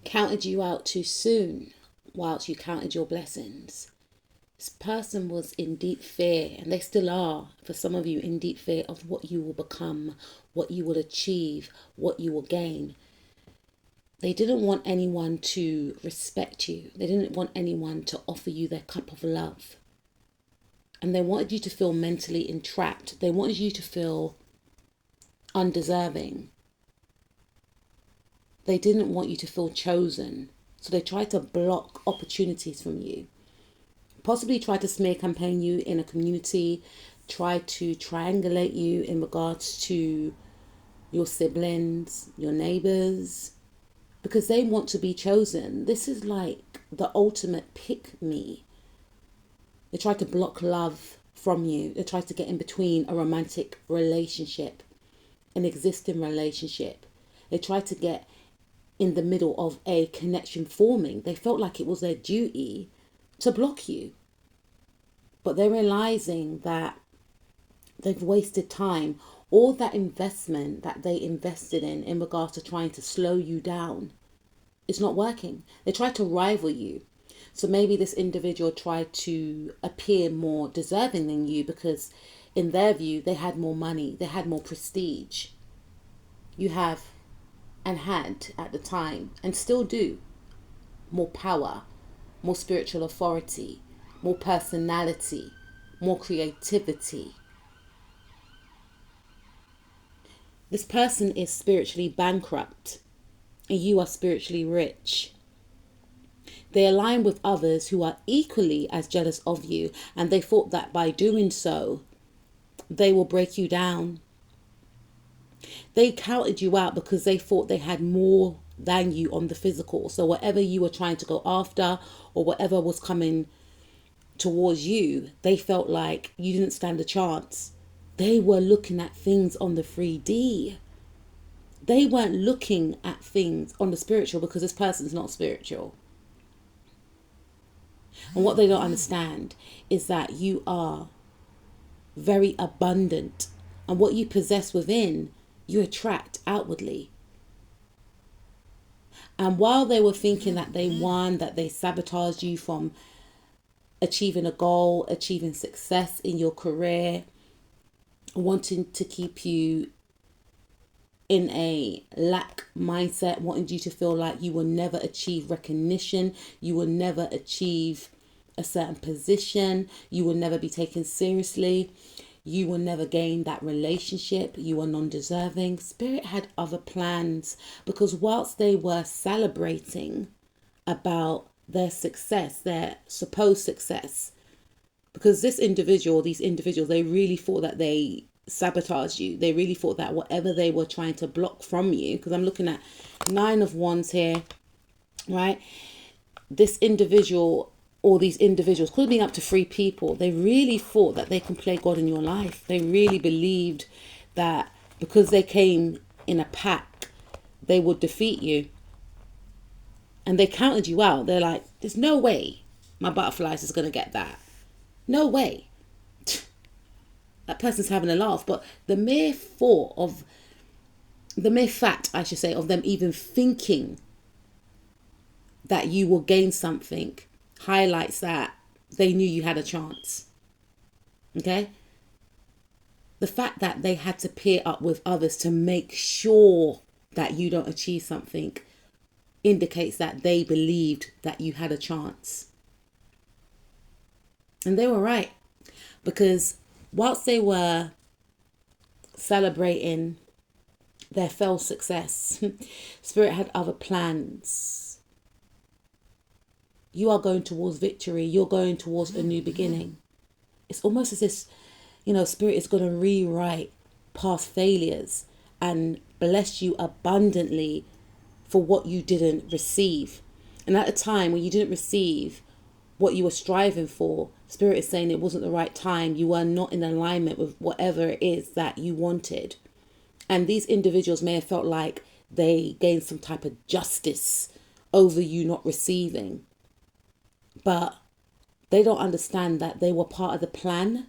counted you out too soon whilst you counted your blessings. This person was in deep fear, and they still are, for some of you, in deep fear of what you will become, what you will achieve, what you will gain. They didn't want anyone to respect you. They didn't want anyone to offer you their cup of love. And they wanted you to feel mentally entrapped. They wanted you to feel undeserving. They didn't want you to feel chosen. So they tried to block opportunities from you. Possibly try to smear campaign you in a community. Try to triangulate you in regards to your siblings, your neighbors. Because they want to be chosen. This is like the ultimate pick me. They try to block love from you. They try to get in between a romantic relationship, an existing relationship. They try to get in the middle of a connection forming. They felt like it was their duty to block you. But they're realizing that they've wasted time. All that investment that they invested in regards to trying to slow you down, it's not working. They tried to rival you. So maybe this individual tried to appear more deserving than you because in their view, they had more money, they had more prestige. You have and had at the time, and still do, more power, more spiritual authority, more personality, more creativity. This person is spiritually bankrupt and you are spiritually rich. They align with others who are equally as jealous of you, and they thought that by doing so, they will break you down. They counted you out because they thought they had more than you on the physical. So whatever you were trying to go after or whatever was coming towards you, they felt like you didn't stand a chance. They were looking at things on the 3D. They weren't looking at things on the spiritual because this person's not spiritual. And what they don't understand is that you are very abundant. And what you possess within, you attract outwardly. And while they were thinking that they won, that they sabotaged you from achieving a goal, achieving success in your career, wanting to keep you in a lack mindset, wanting you to feel like you will never achieve recognition, you will never achieve a certain position, you will never be taken seriously, you will never gain that relationship, you are non-deserving. Spirit had other plans, because whilst they were celebrating about their success, their supposed success, because these individuals, they really thought that they sabotaged you. They really thought that whatever they were trying to block from you, because I'm looking at 9 of Wands here, right? This individual, or these individuals, could be up to 3 people, they really thought that they can play God in your life. They really believed that because they came in a pack, they would defeat you. And they counted you out. They're like, there's no way my butterflies is going to get that. No way. That person's having a laugh. But the mere fact, I should say, of them even thinking that you will gain something highlights that they knew you had a chance. Okay? The fact that they had to pair up with others to make sure that you don't achieve something indicates that they believed that you had a chance. And they were right, because whilst they were celebrating their failed success, Spirit had other plans. You are going towards victory. You're going towards a new beginning. It's almost as if, Spirit is going to rewrite past failures and bless you abundantly for what you didn't receive. And at a time when you didn't receive what you were striving for, Spirit is saying it wasn't the right time. You were not in alignment with whatever it is that you wanted. And these individuals may have felt like they gained some type of justice over you not receiving. But they don't understand that they were part of the plan.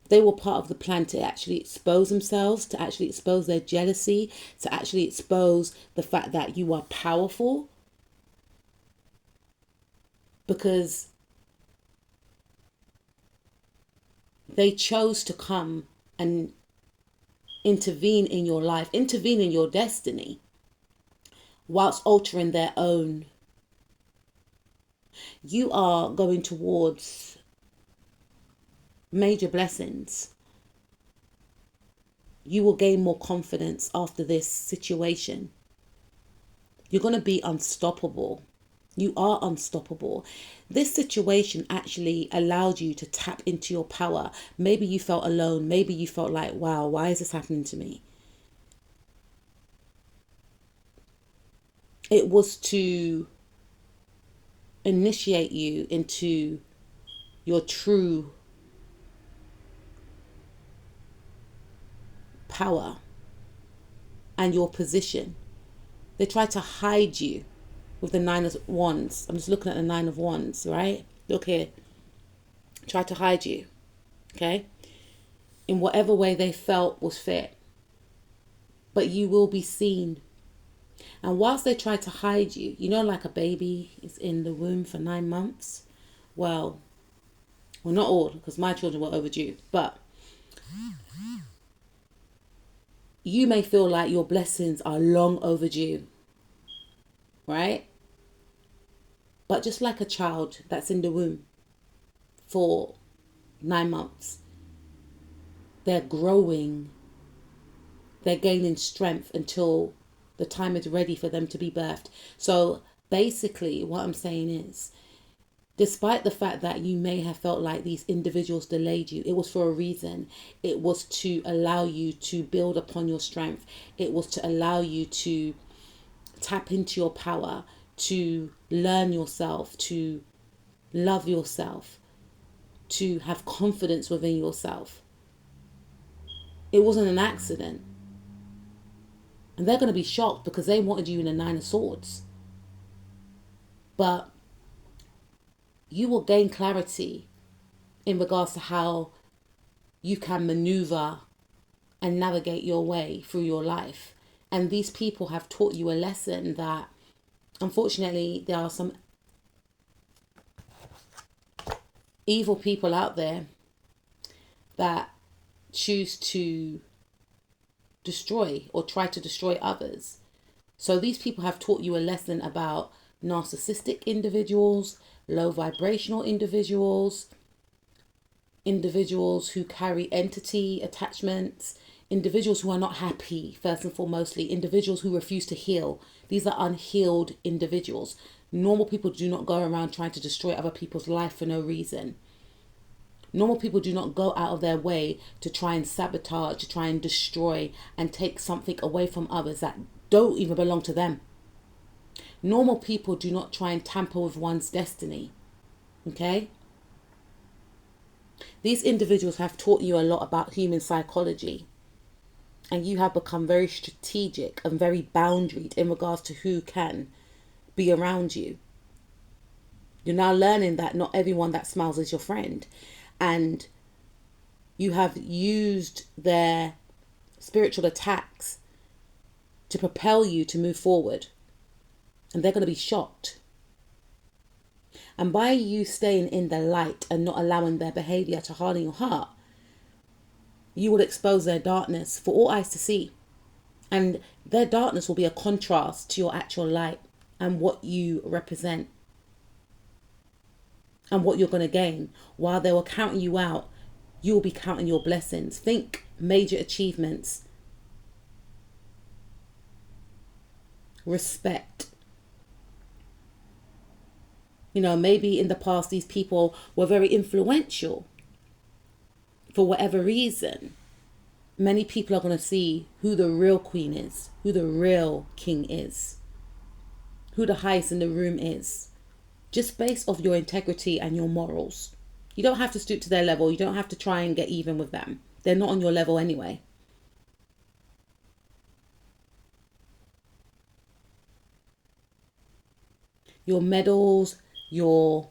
They were part of the plan to actually expose themselves, to actually expose their jealousy, to actually expose the fact that you are powerful. because they chose to come and intervene in your life, intervene in your destiny, whilst altering their own. You are going towards major blessings. You will gain more confidence after this situation. You're going to be unstoppable. You are unstoppable. This situation actually allowed you to tap into your power. Maybe you felt alone. Maybe you felt like, wow, why is this happening to me? It was to initiate you into your true power and your position. They tried to hide you with the Nine of Wands. I'm just looking at the Nine of Wands, right? Look here. Tried to hide you, okay? In whatever way they felt was fit. But you will be seen. And whilst they try to hide you, you know, like a baby is in the womb for 9 months. Well, not all, because my children were overdue. But you may feel like your blessings are long overdue, right? But just like a child that's in the womb for 9 months, they're growing, they're gaining strength until the time is ready for them to be birthed. So basically what I'm saying is, despite the fact that you may have felt like these individuals delayed you, it was for a reason. It was to allow you to build upon your strength. It was to allow you to tap into your power, to learn yourself, to love yourself, to have confidence within yourself. It wasn't an accident. And they're going to be shocked because they wanted you in a Nine of Swords. But you will gain clarity in regards to how you can maneuver and navigate your way through your life. And these people have taught you a lesson that, unfortunately, there are some evil people out there that choose to destroy or try to destroy others. So these people have taught you a lesson about narcissistic individuals, low vibrational individuals, individuals who carry entity attachments, individuals who are not happy, first and foremostly, individuals who refuse to heal. These are unhealed individuals. Normal people do not go around trying to destroy other people's life for no reason. Normal people do not go out of their way to try and sabotage, to try and destroy and take something away from others that don't even belong to them. Normal people do not try and tamper with one's destiny. Okay? These individuals have taught you a lot about human psychology. And you have become very strategic and very boundaried in regards to who can be around you. You're now learning that not everyone that smiles is your friend. And you have used their spiritual attacks to propel you to move forward. And they're going to be shocked. And by you staying in the light and not allowing their behavior to harden your heart, you will expose their darkness for all eyes to see. And their darkness will be a contrast to your actual light and what you represent and what you're going to gain. While they were counting you out, you will be counting your blessings. Think major achievements. Respect. You know, maybe in the past these people were very influential for whatever reason. Many people are going to see who the real queen is, who the real king is, who the highest in the room is, just based off your integrity and your morals. You don't have to stoop to their level. You don't have to try and get even with them. They're not on your level anyway. Your medals, your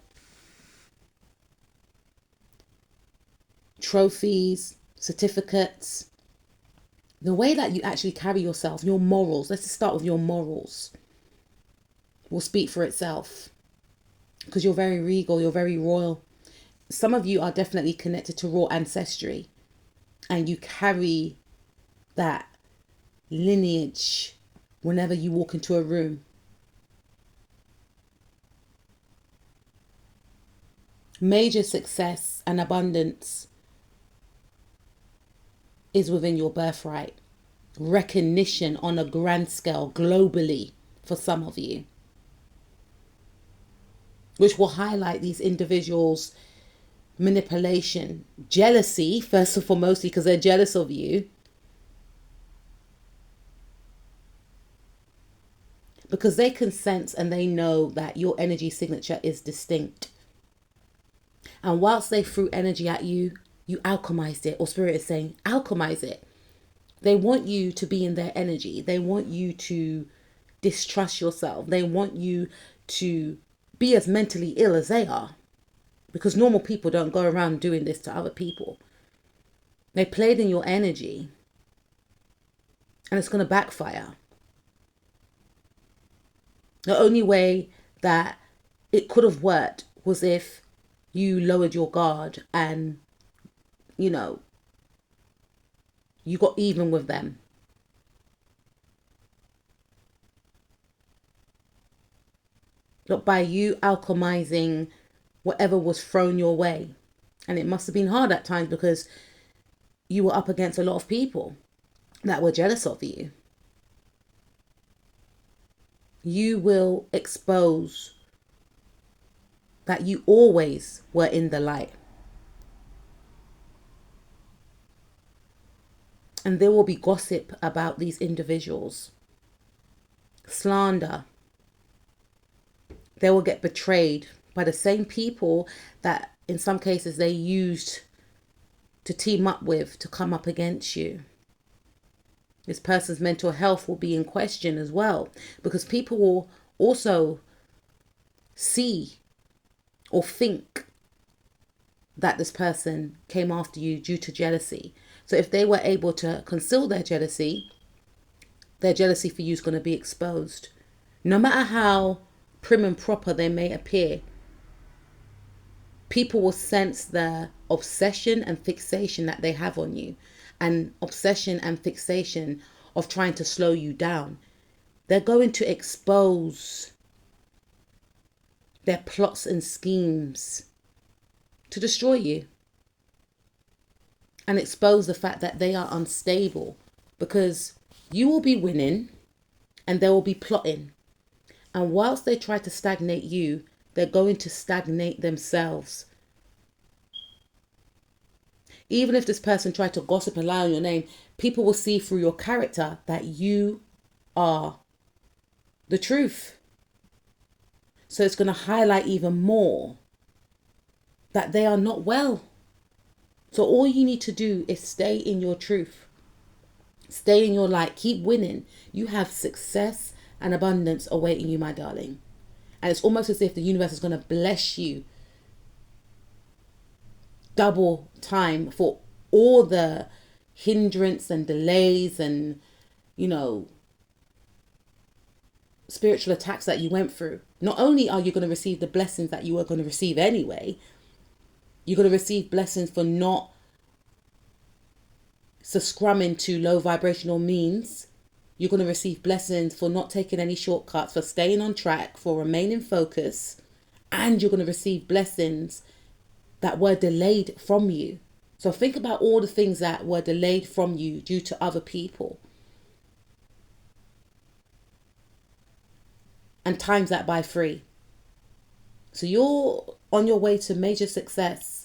trophies, certificates, the way that you actually carry yourself, your morals, let's just start with your morals, will speak for itself. because you're very regal, you're very royal. Some of you are definitely connected to royal ancestry, and you carry that lineage whenever you walk into a room. Major success and abundance is within your birthright. Recognition on a grand scale globally for some of you, which will highlight these individuals' manipulation, jealousy, first and foremost, because they're jealous of you, because they can sense and they know that your energy signature is distinct. And whilst they threw energy at you, you alchemized it, or Spirit is saying, alchemize it. They want you to be in their energy. They want you to distrust yourself. They want you to be as mentally ill as they are, because normal people don't go around doing this to other people. They played in your energy, and it's going to backfire. The only way that it could have worked was if you lowered your guard and, you got even with them. But by you alchemizing whatever was thrown your way. And it must have been hard at times, because you were up against a lot of people that were jealous of you. You will expose that you always were in the light. And there will be gossip about these individuals, slander. They will get betrayed by the same people that in some cases they used to team up with to come up against you. This person's mental health will be in question as well, because people will also see or think that this person came after you due to jealousy. So if they were able to conceal their jealousy for you is going to be exposed. No matter how prim and proper they may appear, people will sense the obsession and fixation that they have on you, and obsession and fixation of trying to slow you down. They're going to expose their plots and schemes to destroy you, and expose the fact that they are unstable, because you will be winning and they will be plotting. And whilst they try to stagnate you, they're going to stagnate themselves. Even if this person tried to gossip and lie on your name, people will see through your character that you are the truth. So it's going to highlight even more that they are not well. So all you need to do is stay in your truth. Stay in your light. Keep winning. You have success and abundance awaiting you, my darling. And it's almost as if the universe is going to bless you double time for all the hindrance and delays and, spiritual attacks that you went through. Not only are you going to receive the blessings that you were going to receive anyway, you're going to receive blessings for not succumbing to low vibrational means. You're going to receive blessings for not taking any shortcuts, for staying on track, for remaining focused. And you're going to receive blessings that were delayed from you. So think about all the things that were delayed from you due to other people. And times that by 3. So you're on your way to major success.